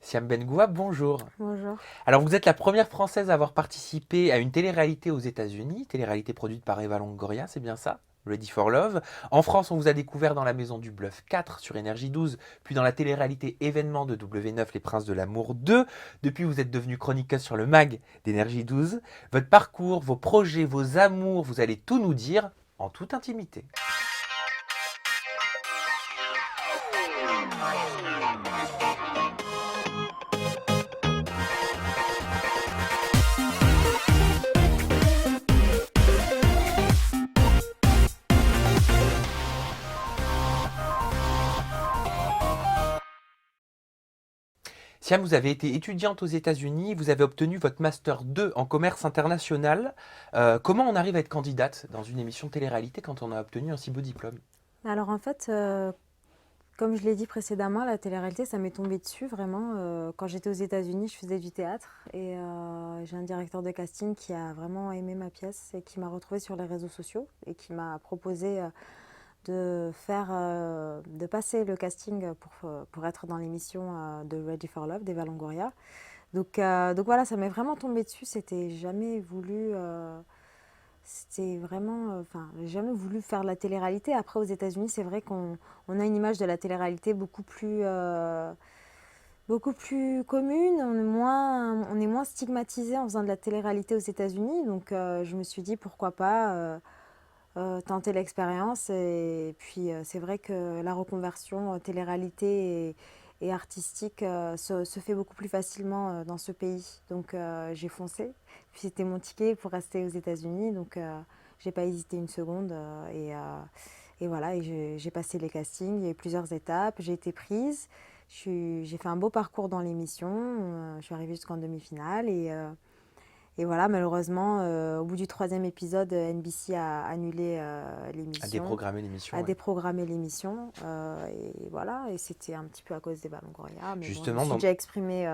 Siam Bengoua, bonjour. Bonjour. Alors vous êtes la première Française à avoir participé à une télé-réalité aux États-Unis, télé-réalité produite par Eva Longoria, c'est bien ça? Ready for Love. En France, on vous a découvert dans La Maison du Bluff 4 sur Énergie 12, puis dans la télé-réalité événement de W9 Les Princes de l'Amour 2. Depuis, vous êtes devenue chroniqueuse sur le mag d'Énergie 12. Votre parcours, vos projets, vos amours, vous allez tout nous dire en toute intimité. Siam, vous avez été étudiante aux États-Unis, vous avez obtenu votre master 2 en commerce international. Comment on arrive à être candidate dans une émission de télé-réalité quand on a obtenu un si beau diplôme? Alors en fait, comme je l'ai dit précédemment, la télé-réalité, ça m'est tombé dessus vraiment. Quand j'étais aux États-Unis, je faisais du théâtre et j'ai un directeur de casting qui a vraiment aimé ma pièce et qui m'a retrouvée sur les réseaux sociaux et qui m'a proposé de passer le casting pour être dans l'émission de Ready for Love d'Eva Longoria. Donc voilà, ça m'est vraiment tombé dessus. C'était jamais voulu. C'était vraiment, enfin, j'ai jamais voulu faire de la télé-réalité. Après, aux États-Unis, c'est vrai qu'on a une image de la télé-réalité beaucoup plus commune. On est moins stigmatisé en faisant de la télé-réalité aux États-Unis. Donc, je me suis dit pourquoi pas tenter l'expérience. Et puis, c'est vrai que la reconversion télé-réalité et artistique se fait beaucoup plus facilement dans ce pays. Donc, j'ai foncé. Puis, c'était mon ticket pour rester aux États-Unis. Donc, j'ai pas hésité une seconde. Et voilà, et j'ai passé les castings. Il y a eu plusieurs étapes. J'ai été prise. J'ai fait un beau parcours dans l'émission. Je suis arrivée jusqu'en demi-finale. Et voilà, malheureusement, au bout du troisième épisode, NBC a annulé À l'émission, déprogrammer l'émission, a ouais. déprogrammé l'émission. Et voilà, et c'était un petit peu à cause des Ballons Goria. Mais bon, je me Justement, suis déjà exprimée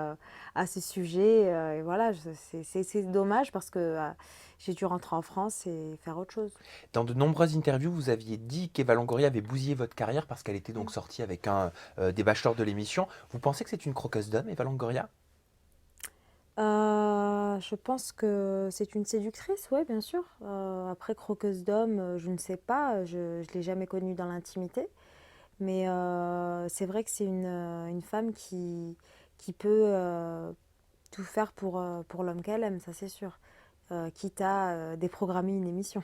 à ce sujet. Et voilà, c'est dommage parce que j'ai dû rentrer en France et faire autre chose. dans de nombreuses interviews, vous aviez dit qu'Eva Longoria avait bousillé votre carrière parce qu'elle était donc sortie avec un des bachelors de l'émission. Vous pensez que c'est une croqueuse d'homme, Eva Longoria? Je pense que c'est une séductrice, ouais, bien sûr. Après, croqueuse d'homme, je ne sais pas, je ne l'ai jamais connue dans l'intimité. Mais c'est vrai que c'est une femme qui peut tout faire pour l'homme qu'elle aime, ça c'est sûr. Quitte à déprogrammer une émission.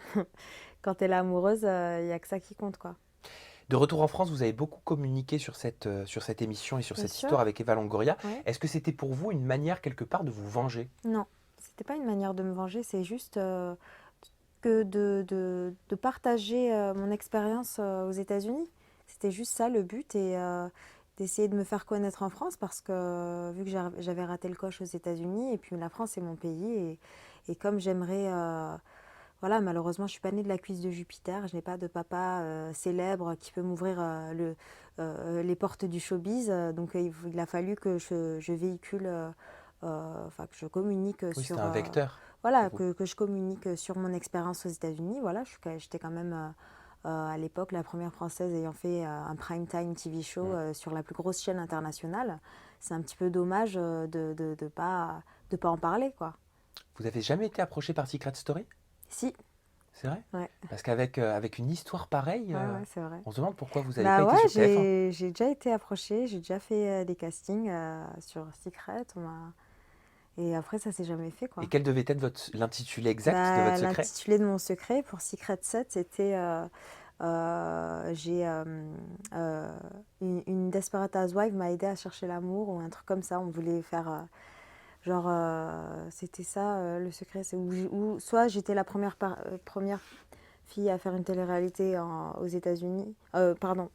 Quand elle est amoureuse, il n'y a que ça qui compte, quoi. De retour en France, vous avez beaucoup communiqué sur cette émission et sur Bien cette sûr, histoire avec Eva Longoria. ouais. Est-ce que c'était pour vous une manière quelque part de vous venger? Non, c'était pas une manière de me venger, c'est juste que de partager mon expérience aux États-Unis. C'était juste ça le but et d'essayer de me faire connaître en France parce que vu que j'avais raté le coche aux États-Unis et puis la France c'est mon pays et comme j'aimerais, voilà, malheureusement je suis pas née de la cuisse de Jupiter, je n'ai pas de papa célèbre qui peut m'ouvrir les portes du showbiz, donc il a fallu que je véhicule, enfin que je communique Oui, c'était sur un vecteur pour voilà, vous. que je communique sur mon expérience aux États-Unis. Voilà, j'étais quand même à l'époque la première française ayant fait un prime time TV show Mm. sur la plus grosse chaîne internationale. C'est un petit peu dommage de pas en parler, quoi. Vous avez jamais été approché par Secret Story? Si, C'est vrai? ouais, Parce qu'avec avec une histoire pareille, ouais, c'est vrai. on se demande pourquoi vous n'avez pas Bah été ouais, sur TF1. j'ai déjà été approchée, j'ai déjà fait des castings sur Secret. Et après, ça s'est jamais fait, Et quoi. quel devait être l'intitulé exact de votre Bah, secret? l'intitulé de mon secret pour Secret 7, c'était j'ai une Desperate Housewife m'a aidé à chercher l'amour ou un truc comme ça. On voulait faire genre c'était ça le secret, c'est où soit j'étais la première fille à faire une télé-réalité aux États-Unis, pardon,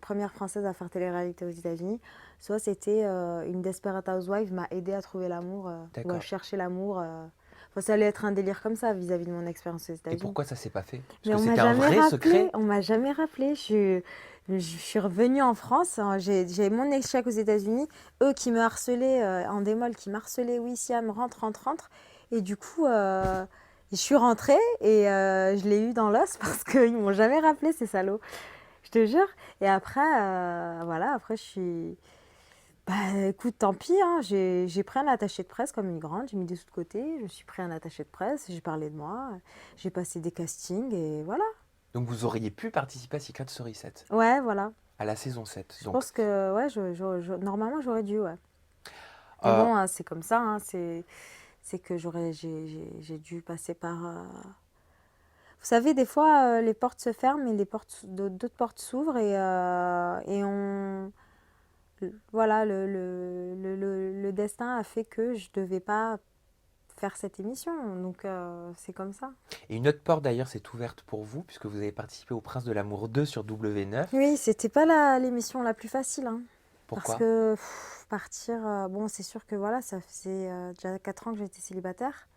première française à faire télé-réalité aux États-Unis, soit c'était une Desperate Housewife m'a aidé à trouver l'amour ou à D'accord. chercher l'amour. Enfin, ça allait être un délire comme ça vis-à-vis de mon expérience aux Et États-Unis. pourquoi ça s'est pas fait? Parce Mais que c'était un vrai secret. on m'a jamais rappelé. Je suis revenue en France, hein. J'ai mon échec aux États-Unis, eux qui me harcelaient en démol, qui m'harcelaient, oui, Siam, rentre, rentre, rentre. Et du coup, je suis rentrée et je l'ai eu dans l'os parce qu'ils m'ont jamais rappelé, ces salauds. Je te jure. Et après, voilà, après, je suis Bah écoute, tant pis, hein, j'ai pris un attaché de presse comme une grande, j'ai mis des sous de côté, je me suis pris un attaché de presse, j'ai parlé de moi, j'ai passé des castings et voilà. Donc vous auriez pu participer à Secret Story 7, Ouais, voilà. à la saison 7. Je Donc, pense que ouais, normalement j'aurais dû, ouais. Mais euh, bon, hein, c'est comme ça, hein, c'est que j'ai dû passer par. Vous savez, des fois, les portes se ferment et d'autres portes s'ouvrent et voilà, le destin a fait que je devais pas faire cette émission. Donc, c'est comme ça. et une autre porte d'ailleurs s'est ouverte pour vous, puisque vous avez participé au Prince de l'amour 2 sur W9. Oui, c'était pas l'émission la plus facile, hein, parce Pourquoi? que partir, bon, c'est sûr que voilà, ça faisait déjà 4 ans que j'étais célibataire.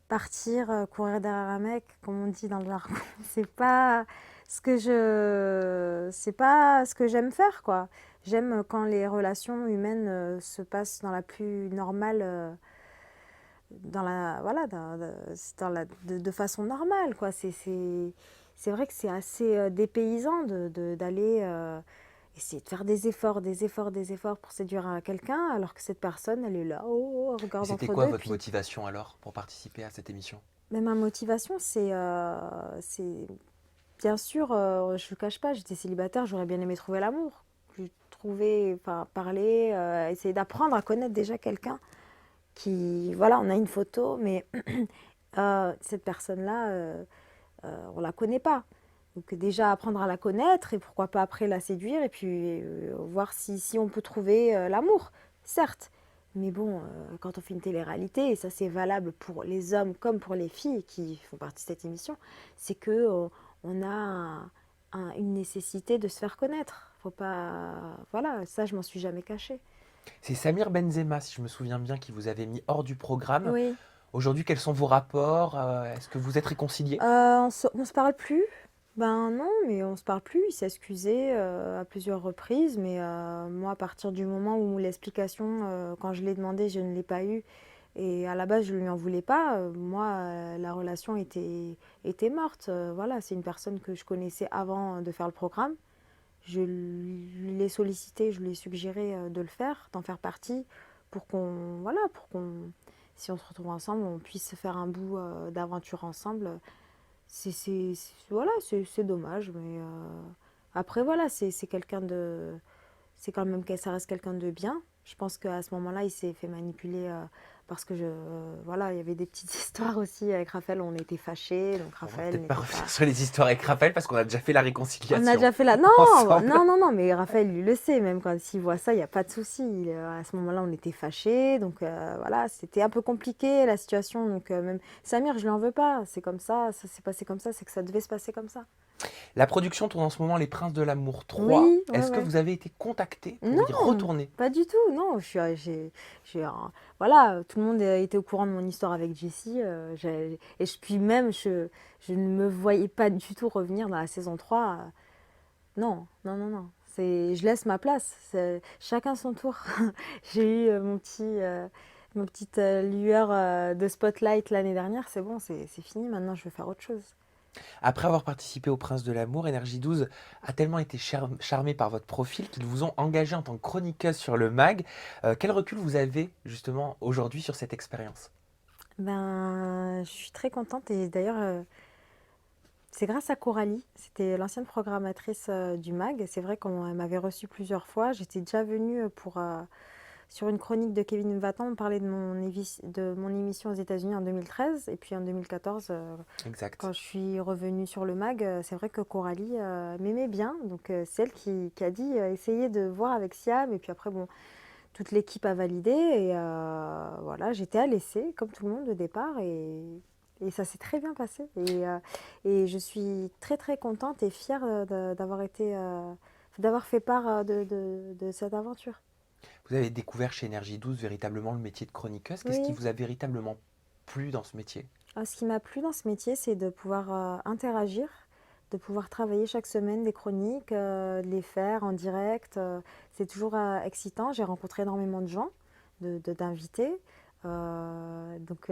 Partir, courir derrière un mec, comme on dit dans le jargon, c'est pas ce que j'aime faire, quoi. J'aime quand les relations humaines se passent dans la plus normale, dans la, voilà, de façon normale, quoi. C'est vrai que c'est assez dépaysant d'aller essayer de faire des efforts, des efforts, des efforts pour séduire quelqu'un, alors que cette personne, elle est là, oh, elle Et regarde c'était entre quoi deux, et votre puis motivation alors pour participer à cette émission? mais ma motivation, c'est bien sûr, je ne le cache pas, j'étais célibataire, j'aurais bien aimé trouver l'amour. Trouver, enfin, parler, essayer d'apprendre à connaître déjà quelqu'un qui, voilà, on a une photo, mais cette personne-là, on la connaît pas. Donc déjà apprendre à la connaître et pourquoi pas après la séduire et puis voir si on peut trouver l'amour, certes. Mais bon, quand on fait une télé-réalité, et ça c'est valable pour les hommes comme pour les filles qui font partie de cette émission, c'est que on a une nécessité de se faire connaître. Faut pas, voilà, ça je m'en suis jamais cachée. C'est Samir Benzema, si je me souviens bien, qui vous avait mis hors du programme. Oui. Aujourd'hui, quels sont vos rapports? Est-ce que vous êtes réconciliés? On se parle plus. Ben non, mais on se parle plus. Il s'est excusé à plusieurs reprises, mais moi, à partir du moment où l'explication, quand je l'ai demandé, je ne l'ai pas eue, et à la base, je ne lui en voulais pas, moi, la relation était morte. Voilà, c'est une personne que je connaissais avant de faire le programme. Je l'ai sollicité, je lui ai suggéré de le faire, d'en faire partie, voilà, si on se retrouve ensemble, on puisse faire un bout d'aventure ensemble. Voilà, c'est dommage, mais après voilà, c'est quelqu'un de, c'est quand même ça reste quelqu'un de bien. Je pense qu'à ce moment-là, il s'est fait manipuler parce que voilà, il y avait des petites histoires aussi avec Raphaël, on était fâchés, donc On va Raphaël peut-être pas n'était revenir pas. sur les histoires avec Raphaël parce qu'on a déjà fait la On a réconciliation déjà fait la. Non, ensemble. non, non, non, mais Raphaël, lui, le sait, même quand s'il voit ça, il n'y a pas de souci. À ce moment-là, on était fâchés, donc voilà, c'était un peu compliqué la situation. Donc même Samir, je lui en veux pas, c'est comme ça s'est passé comme ça, c'est que ça devait se passer comme ça. La production tourne en ce moment Les Princes de l'amour 3. Oui, ouais, Est-ce que ouais. vous avez été contacté pour y Non, retourner? pas du tout, non. Voilà, tout le monde était au courant de mon histoire avec Jessie. Puis même, je ne me voyais pas du tout revenir dans la saison 3. Non, non, non, non. Je laisse ma place. Chacun son tour. J'ai eu ma petite lueur de spotlight l'année dernière. C'est bon, c'est fini. Maintenant, je vais faire autre chose. Après avoir participé au Prince de l'amour, Énergie 12 a tellement été charmé par votre profil qu'ils vous ont engagé en tant que chroniqueuse sur le mag. Quel recul vous avez justement aujourd'hui sur cette expérience? Ben, je suis très contente et d'ailleurs, c'est grâce à Coralie. C'était l'ancienne programmatrice du MAG. C'est vrai qu'elle m'avait reçue plusieurs fois. J'étais déjà venue sur une chronique de Kevin Vatan parler de mon émission aux États-Unis en 2013. Et puis en 2014, Exact. quand je suis revenue sur le MAG, c'est vrai que Coralie m'aimait bien. Donc c'est elle qui a dit essayez de voir avec Siam. Et puis après, bon, toute l'équipe a validé. Et voilà, j'étais à l'essai, comme tout le monde au départ. Et ça s'est très bien passé. Et je suis très très contente et fière d'avoir fait part de cette aventure. Vous avez découvert chez Énergie 12 véritablement le métier de chroniqueuse. Qu'est-ce qui Oui. vous a véritablement plu dans ce métier? Ce qui m'a plu dans ce métier, c'est de pouvoir interagir, de pouvoir travailler chaque semaine des chroniques, de les faire en direct. C'est toujours excitant. J'ai rencontré énormément de gens, d'invités. Donc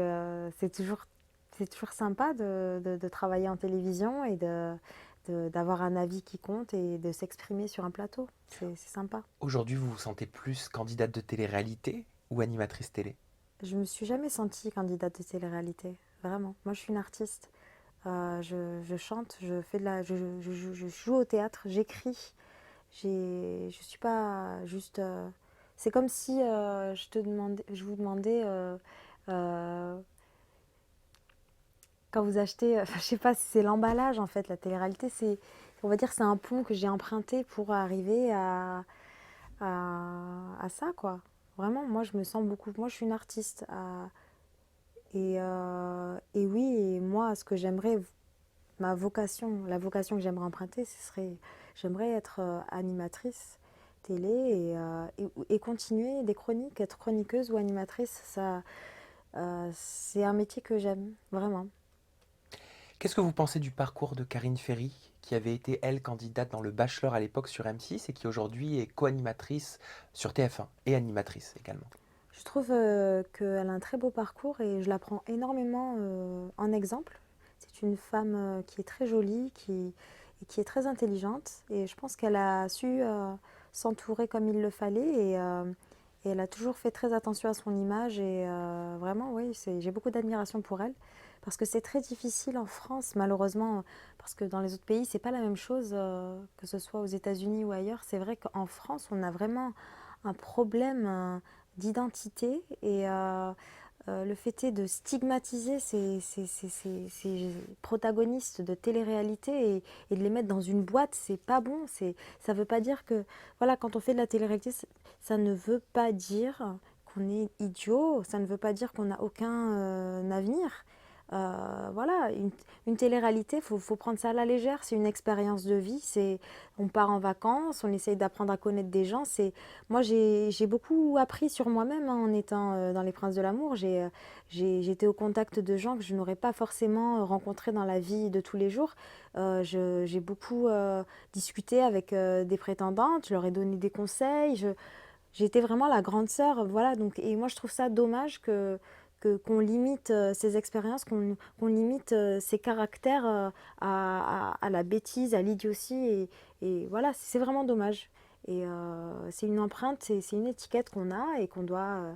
c'est toujours sympa de travailler en télévision et d'avoir un avis qui compte et de s'exprimer sur un plateau. C'est sympa. Aujourd'hui, vous vous sentez plus candidate de télé-réalité ou animatrice télé? Je me suis jamais sentie candidate de télé-réalité, vraiment. Moi, je suis une artiste. Je chante, je joue au théâtre, j'écris. Je suis pas juste. C'est comme si je vous demandais euh, quand vous achetez, je sais pas si c'est l'emballage en fait, la télé-réalité, on va dire, c'est un pont que j'ai emprunté pour arriver à ça quoi. Vraiment, moi je me sens beaucoup. Moi, je suis une artiste. Et oui, et moi, ce que j'aimerais, ma vocation, la vocation que j'aimerais emprunter, j'aimerais être animatrice télé et continuer des chroniques, être chroniqueuse ou animatrice, c'est un métier que j'aime, vraiment. Qu'est-ce que vous pensez du parcours de Karine Ferry, qui avait été, elle, candidate dans le Bachelor à l'époque sur M6 et qui aujourd'hui est co-animatrice sur TF1 et animatrice également? Je trouve qu'elle a un très beau parcours et je la prends énormément en exemple. C'est une femme qui est très jolie, et qui est très intelligente et je pense qu'elle a su s'entourer comme il le fallait et elle a toujours fait très attention à son image et vraiment, oui, j'ai beaucoup d'admiration pour elle parce que c'est très difficile en France, malheureusement, parce que dans les autres pays, c'est pas la même chose, que ce soit aux États-Unis ou ailleurs. C'est vrai qu'en France, on a vraiment un problème d'identité et le fait est de stigmatiser ces protagonistes de télé-réalité et de les mettre dans une boîte, c'est pas bon. Ça veut pas dire que, voilà, quand on fait de la télé-réalité, ça ne veut pas dire qu'on est idiot, ça ne veut pas dire qu'on n'a aucun avenir. Voilà, une télé-réalité, faut prendre ça à la légère, c'est une expérience de vie, on part en vacances, on essaye d'apprendre à connaître des gens. Moi, j'ai beaucoup appris sur moi-même en étant dans Les Princes de l'amour. J'étais au contact de gens que je n'aurais pas forcément rencontrés dans la vie de tous les jours. J'ai beaucoup discuté avec des prétendantes, je leur ai donné des conseils. J'ai été vraiment la grande sœur, voilà. Donc, et moi, je trouve ça dommage qu'on limite ces expériences, qu'on limite ces caractères à la bêtise, à l'idiotie. Et voilà, c'est vraiment dommage. Et c'est une empreinte, c'est une étiquette qu'on a et qu'on doit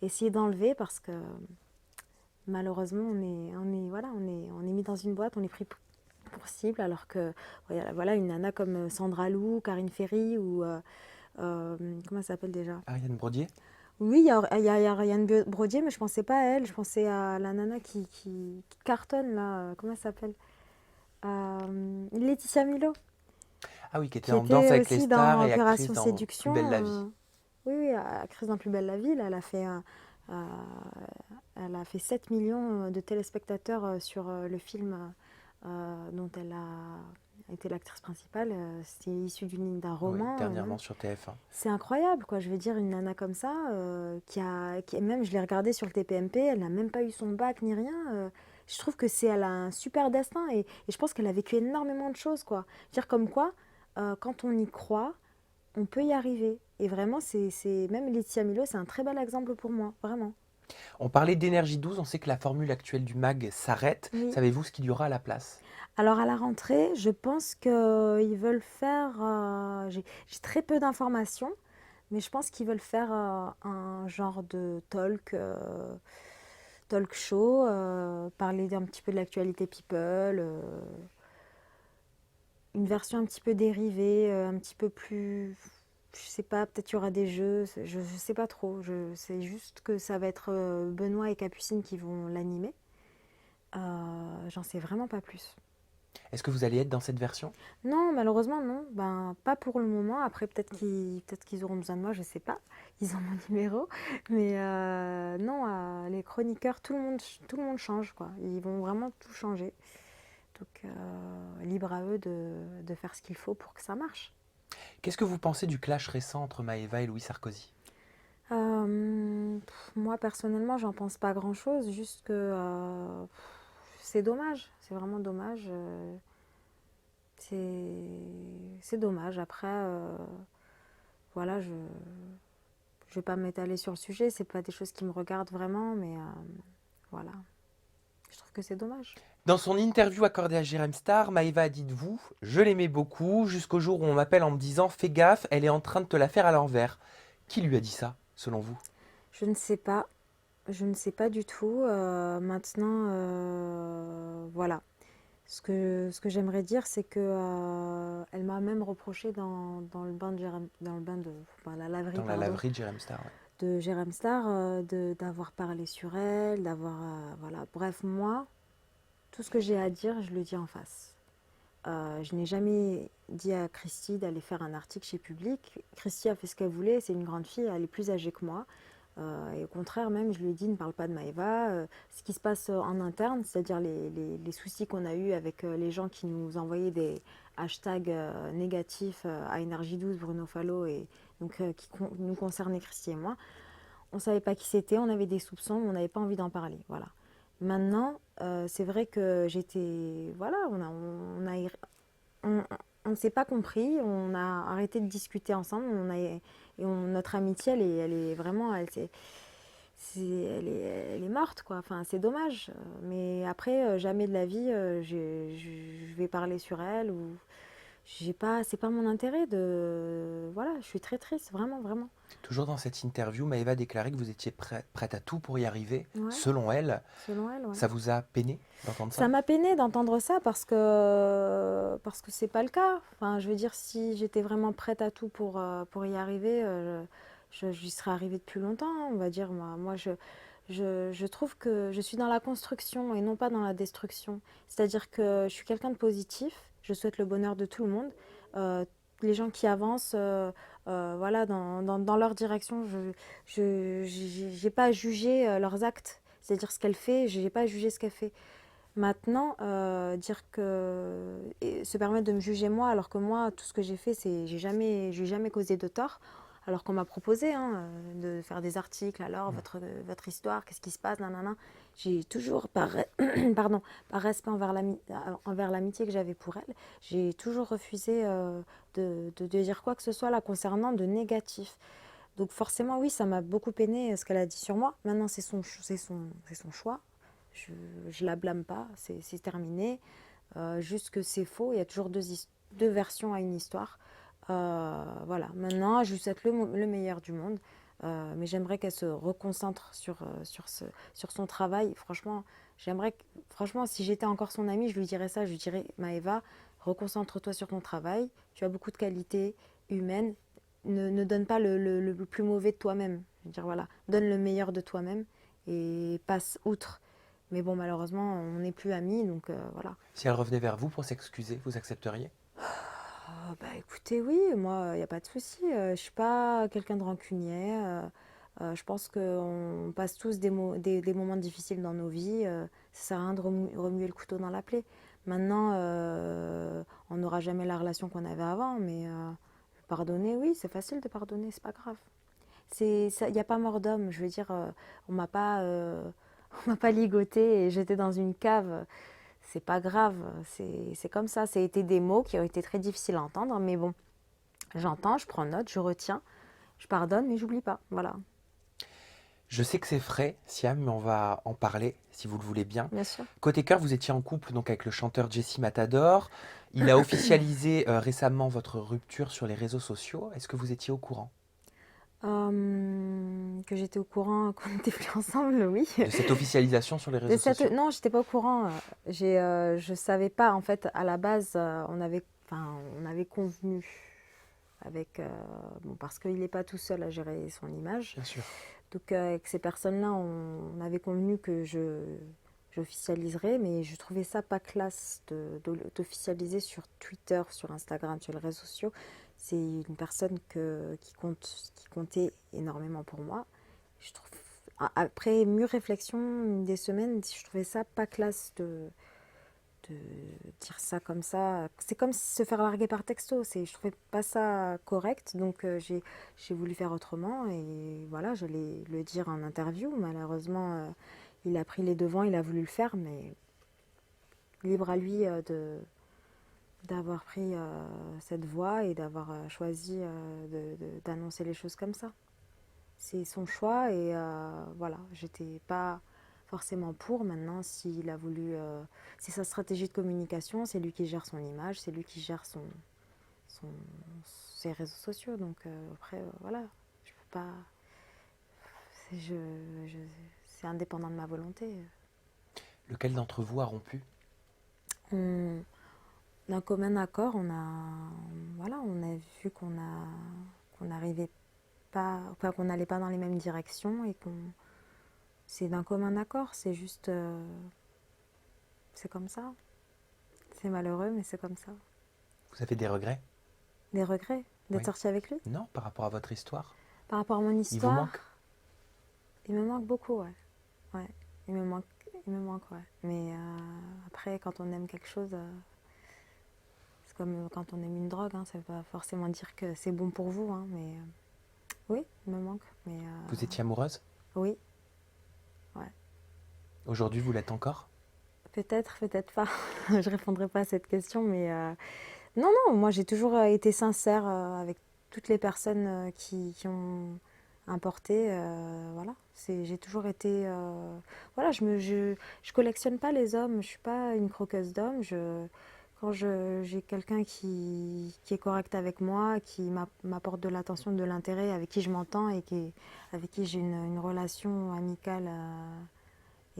essayer d'enlever parce que malheureusement, on est mis dans une boîte, on est pris pour cible, alors que voilà, une nana comme Sandra Lou, Karine Ferry ou comment elle s'appelle déjà? Ariane Brodier? Oui, il y a Ariane Brodier, mais je pensais pas à elle, je pensais à la nana qui cartonne là, comment elle s'appelle? Laetitia Milo, Ah oui, qui était qui en Danse était avec les aussi stars dans et actrice Opération dans Plus belle Séduction. la vie. Oui, oui, actrice dans Plus belle la vie, là, euh, elle a fait 7 millions de téléspectateurs sur le film dont elle a été l'actrice principale. C'est issu d'un Oui, roman. Voilà. dernièrement sur TF1. C'est incroyable, quoi. Je veux dire, une nana comme ça, même, je l'ai regardée sur le TPMP, elle n'a même pas eu son bac ni rien. Je trouve que elle a un super destin et je pense qu'elle a vécu énormément de choses, quoi. Je veux dire, comme quoi, quand on y croit, on peut y arriver. Et vraiment, même Laetitia Milo, c'est un très bel exemple pour moi, vraiment. On parlait d'énergie 12, on sait que la formule actuelle du MAG s'arrête. Oui. Savez-vous ce qu'il y aura à la place? Alors à la rentrée, je pense qu'ils veulent faire. J'ai très peu d'informations, mais je pense qu'ils veulent faire un genre de talk show, parler un petit peu de l'actualité people, une version un petit peu dérivée, un petit peu plus. Je sais pas, peut-être il y aura des jeux, je sais pas trop. C'est juste que ça va être Benoît et Capucine qui vont l'animer. J'en sais vraiment pas plus. Est-ce que vous allez être dans cette version? Non, malheureusement, non. Ben, pas pour le moment. Après, peut-être qu'ils auront besoin de moi, je sais pas. Ils ont mon numéro. Mais non, les chroniqueurs, tout le monde change, quoi. Ils vont vraiment tout changer. Donc, libre à eux de faire ce qu'il faut pour que ça marche. Qu'est-ce que vous pensez du clash récent entre Maëva et Louis Sarkozy? Moi, personnellement, j'en pense pas grand-chose. Juste que c'est dommage. C'est vraiment dommage. C'est dommage. Après, voilà, je vais pas m'étaler sur le sujet. C'est pas des choses qui me regardent vraiment, mais voilà. Je trouve que c'est dommage. Dans son interview accordée à Jérém Star, Maëva a dit de vous: je l'aimais beaucoup, jusqu'au jour où on m'appelle en me disant fais gaffe, elle est en train de te la faire à l'envers. Qui lui a dit ça, selon vous? Je ne sais pas. Je ne sais pas du tout. Maintenant, voilà. Ce que j'aimerais dire, c'est que elle m'a même reproché dans le bain de dans le bain de enfin, la laverie, Dans la pardon, laverie de Jérém Star, ouais. de Jérém Star, d'avoir parlé sur elle, d'avoir voilà. Bref, moi, tout ce que j'ai à dire, je le dis en face. Je n'ai jamais dit à Christy d'aller faire un article chez Public. Christy a fait ce qu'elle voulait, c'est une grande fille, elle est plus âgée que moi. Et au contraire, même, je lui ai dit, ne parle pas de Maëva. Ce qui se passe en interne, c'est-à-dire les soucis qu'on a eus avec les gens qui nous envoyaient des hashtags négatifs à Énergie 12, Bruno Fallo, et donc nous concernaient, Christy et moi. On ne savait pas qui c'était, on avait des soupçons, mais on n'avait pas envie d'en parler. Voilà. Maintenant, c'est vrai que j'étais. Voilà, on, on ne s'est pas compris, on a arrêté de discuter ensemble, notre amitié, elle est vraiment, elle est morte, quoi. Enfin, c'est dommage. Mais après, jamais de la vie, je vais parler sur elle ou c'est pas mon intérêt de, voilà, je suis très triste, vraiment, vraiment. Toujours dans cette interview, Maëva a déclaré que vous étiez prête à tout pour y arriver, Ouais, selon elle. selon elle, ouais. Ça vous a peiné d'entendre Ça ça? m'a peiné d'entendre ça parce que c'est pas le cas. Enfin, je veux dire, si j'étais vraiment prête à tout pour y arriver, j'y serais arrivée depuis longtemps, hein, on va dire. Moi je trouve que je suis dans la construction et non pas dans la destruction. C'est-à-dire que je suis quelqu'un de positif, je souhaite le bonheur de tout le monde. Euh, les gens qui avancent voilà, dans leur direction, j'ai pas à juger leurs actes. C'est-à-dire ce qu'elle fait, j'ai pas à juger ce qu'elle fait. Maintenant, dire que et se permettre de me juger moi, alors que moi, tout ce que j'ai fait, c'est j'ai jamais causé de tort, alors qu'on m'a proposé hein, de faire des articles. Alors votre histoire, qu'est-ce qui se passe, nanana. J'ai toujours pardon, par respect envers l'amitié que j'avais pour elle, j'ai toujours refusé de dire quoi que ce soit la concernant de négatif. Donc forcément, oui, ça m'a beaucoup peiné ce qu'elle a dit sur moi. Maintenant, c'est son choix. Je la blâme pas, c'est terminé. Juste que c'est faux, il y a toujours deux versions à une histoire. Voilà, maintenant, je lui souhaite le meilleur du monde. Mais j'aimerais qu'elle se reconcentre sur son travail. Franchement, franchement, si j'étais encore son amie, je lui dirais ça. Je lui dirais, Maëva, reconcentre-toi sur ton travail. Tu as beaucoup de qualités humaines. Ne donne pas le plus mauvais de toi-même. Je veux dire, voilà, donne le meilleur de toi-même et passe outre. Mais bon, malheureusement, on n'est plus amis, donc voilà. Si elle revenait vers vous pour s'excuser, vous accepteriez? Bah écoutez, oui, moi, il n'y a pas de souci. Je suis pas quelqu'un de rancunier. Je pense qu'on passe tous des moments difficiles dans nos vies. Ça sert à rien de remuer le couteau dans la plaie. Maintenant, on n'aura jamais la relation qu'on avait avant, mais pardonner, oui, c'est facile de pardonner, c'est pas grave. Il n'y a pas mort d'homme. Je veux dire, on m'a pas, on m'a pas ligoté et j'étais dans une cave. C'est pas grave, c'est comme ça. Ça a été des mots qui ont été très difficiles à entendre, mais bon, j'entends, je prends note, je retiens, je pardonne, mais j'oublie pas. Voilà, Je sais que c'est frais, Siam, mais on va en parler si vous le voulez bien. bien sûr. Côté cœur, vous étiez en couple donc avec le chanteur Jesse Matador. Il a officialisé récemment votre rupture sur les réseaux sociaux. Est-ce que vous étiez au courant Que j'étais au courant qu'on n'était plus ensemble, oui. de cette officialisation sur les réseaux sociaux? Non, j'étais pas au courant. Je savais pas. En fait, à la base, on avait convenu avec, bon, parce qu'il n'est pas tout seul à gérer son image. Bien sûr. Donc avec ces personnes-là, on avait convenu que j'officialiserais, mais je trouvais ça pas classe d'officialiser sur Twitter, sur Instagram, sur les réseaux sociaux. C'est une personne qui comptait énormément pour moi. Je trouve, après mûre réflexion des semaines, je trouvais ça pas classe de dire ça comme ça. C'est comme se faire larguer par texto. Je trouvais pas ça correct. Donc j'ai voulu faire autrement. Et voilà, j'allais le dire en interview. Malheureusement, il a pris les devants, il a voulu le faire. Mais libre à lui d'avoir pris cette voie et d'avoir choisi d'annoncer les choses comme ça. C'est son choix et voilà, j'étais pas... forcément pour. Maintenant, s'il a voulu, c'est sa stratégie de communication, c'est lui qui gère son image, c'est lui qui gère son, ses réseaux sociaux. Donc après, voilà, je peux pas, je, je, c'est indépendant de ma volonté. Lequel d'entre vous a rompu? On, D'un commun accord, voilà, on a vu qu'on n'arrivait pas, enfin, qu'on n'allait pas dans les mêmes directions et c'est d'un commun accord. C'est juste, c'est comme ça. C'est malheureux, mais c'est comme ça. Vous avez des regrets? Des regrets d'être Oui. sortie avec lui. Non, par rapport à votre histoire? Par rapport à mon Il vous manque? histoire, il me manque beaucoup, ouais. Ouais, il me manque, ouais. Mais après, quand on aime quelque chose, c'est comme quand on aime une drogue, hein, ça veut pas forcément dire que c'est bon pour vous, hein, mais oui, il me manque. Mais Vous étiez amoureuse? oui, ouais. Aujourd'hui, vous l'êtes encore? Peut-être, peut-être pas. Je répondrai pas à cette question, mais non, non, moi j'ai toujours été sincère avec toutes les personnes qui ont importé. Voilà, j'ai toujours été. Voilà, je collectionne pas les hommes. Je suis pas une croqueuse d'hommes. Quand j'ai quelqu'un qui est correct avec moi, qui m'apporte de l'attention, de l'intérêt, avec qui je m'entends et avec qui j'ai une relation amicale.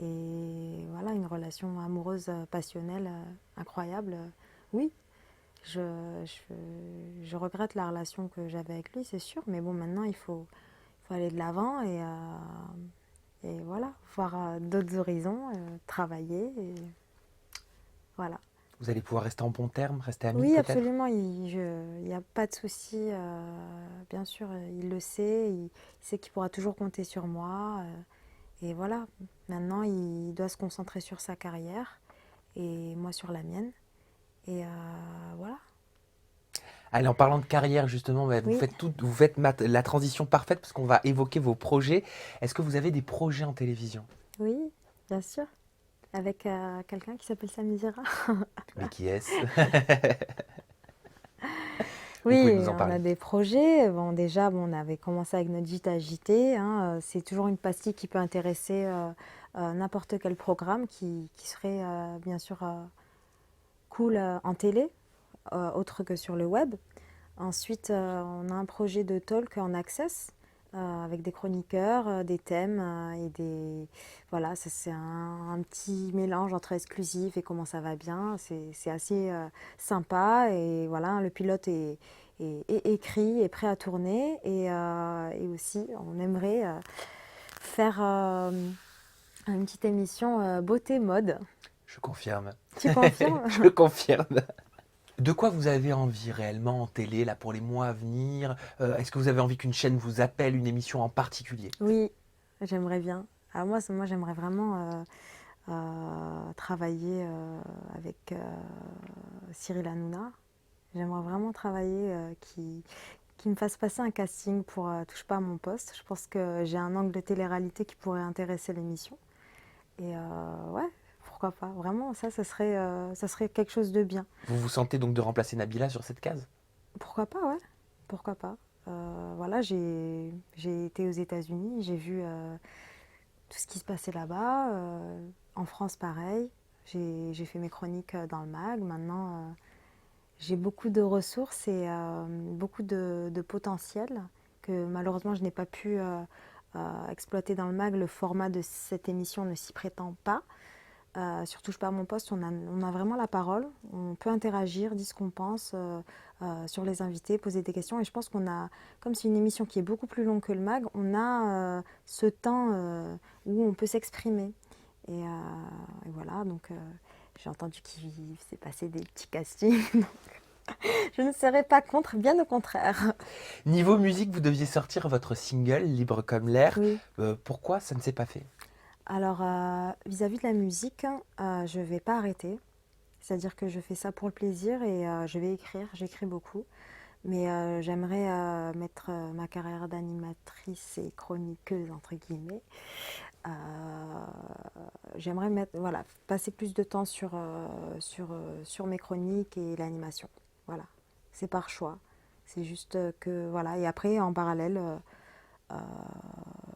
Et voilà, une relation amoureuse, passionnelle, incroyable. Oui, je, je regrette la relation que j'avais avec lui, c'est sûr, mais bon, maintenant il faut aller de l'avant et voilà, voir d'autres horizons, travailler, et voilà. Vous allez pouvoir rester en bon terme, rester amis Oui, peut-être? absolument, il n'y a pas de souci, bien sûr, il le sait, il sait qu'il pourra toujours compter sur moi, et voilà, maintenant il doit se concentrer sur sa carrière et moi sur la mienne, et voilà, Allez, en parlant de carrière, justement, bah, oui, vous faites la transition parfaite parce qu'on va évoquer vos projets. Est-ce que vous avez des projets en télévision? oui, bien sûr, avec quelqu'un qui s'appelle Samizera. Mais qui est-ce? Vous pouvez Oui, nous en on a parler. des projets. Bon, déjà, bon, on avait commencé avec notre gîte agité, hein. C'est toujours une pastille qui peut intéresser n'importe quel programme qui serait bien sûr cool en télé, autre que sur le web. Ensuite, on a un projet de talk en access avec des chroniqueurs, des thèmes et des... Voilà, ça, c'est un petit mélange entre exclusif et comment ça va bien. C'est assez sympa et voilà, le pilote est écrit, est prêt à tourner et aussi, on aimerait faire une petite émission beauté mode. Je confirme. Tu confirmes? Je confirme. De quoi vous avez envie réellement en télé là pour les mois à venir? Est-ce que vous avez envie qu'une chaîne vous appelle, une émission en particulier? Oui, j'aimerais bien. Ah, moi, j'aimerais vraiment travailler avec Cyril Hanouna. J'aimerais vraiment travailler qui me fasse passer un casting pour Touche pas à mon poste. Je pense que j'ai un angle de télé-réalité qui pourrait intéresser l'émission. Et ouais, pourquoi pas. Vraiment, ça serait quelque chose de bien. Vous vous sentez donc de remplacer Nabila sur cette case? Pourquoi pas, ouais. Pourquoi pas. Voilà, j'ai été aux États-Unis, j'ai vu tout ce qui se passait là-bas. En France, pareil. J'ai fait mes chroniques dans le mag. Maintenant, j'ai beaucoup de ressources et beaucoup de potentiel que malheureusement je n'ai pas pu exploiter dans le mag. Le format de cette émission ne s'y prétend pas. Sur Touche pas à mon poste, on a vraiment la parole. On peut interagir, dire ce qu'on pense sur les invités, poser des questions. Et je pense qu'on a, comme c'est une émission qui est beaucoup plus longue que le mag, on a ce temps où on peut s'exprimer. Et voilà, donc j'ai entendu qu'il s'est passé des petits castings. Je ne serais pas contre, bien au contraire. Niveau musique, vous deviez sortir votre single Libre comme l'air. Oui. Pourquoi ça ne s'est pas fait? Alors, vis-à-vis de la musique, je ne vais pas arrêter. C'est-à-dire que je fais ça pour le plaisir et je vais écrire. J'écris beaucoup. Mais j'aimerais mettre ma carrière d'animatrice et chroniqueuse, entre guillemets. Euh, J'aimerais mettre, voilà, passer plus de temps sur mes chroniques et l'animation. Voilà, c'est par choix. C'est juste que, voilà. Et après, en parallèle,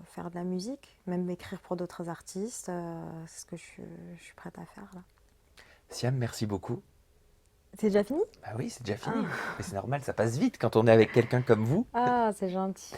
faire de la musique, même écrire pour d'autres artistes. C'est ce que je suis prête à faire là. Siam, merci beaucoup. C'est déjà fini? Bah oui, c'est déjà Ah, fini. Mais c'est normal, ça passe vite quand on est avec quelqu'un comme vous. ah, c'est gentil.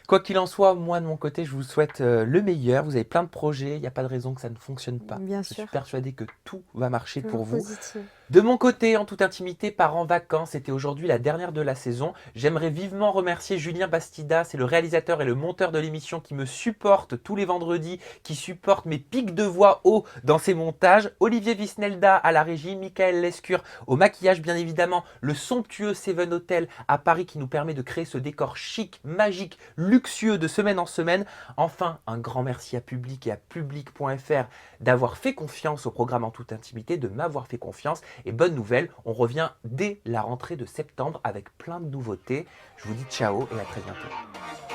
Quoi qu'il en soit, moi de mon côté, je vous souhaite le meilleur. Vous avez plein de projets, il n'y a pas de raison que ça ne fonctionne pas. Bien Je suis sûr, persuadé que tout va marcher pour toujours vous. positive. De mon côté, en toute intimité, part en vacances, c'était aujourd'hui la dernière de la saison. J'aimerais vivement remercier Julien Bastida, c'est le réalisateur et le monteur de l'émission qui me supporte tous les vendredis, qui supporte mes pics de voix hauts dans ses montages. Olivier Visnelda à la régie, Michael Lescure au maquillage bien évidemment, le somptueux Seven Hotel à Paris qui nous permet de créer ce décor chic, magique, luxueux de semaine en semaine. Enfin, un grand merci à Public et à Public.fr d'avoir fait confiance au programme en toute intimité, de m'avoir fait confiance. Et bonne nouvelle, on revient dès la rentrée de septembre avec plein de nouveautés. Je vous dis ciao et à très bientôt.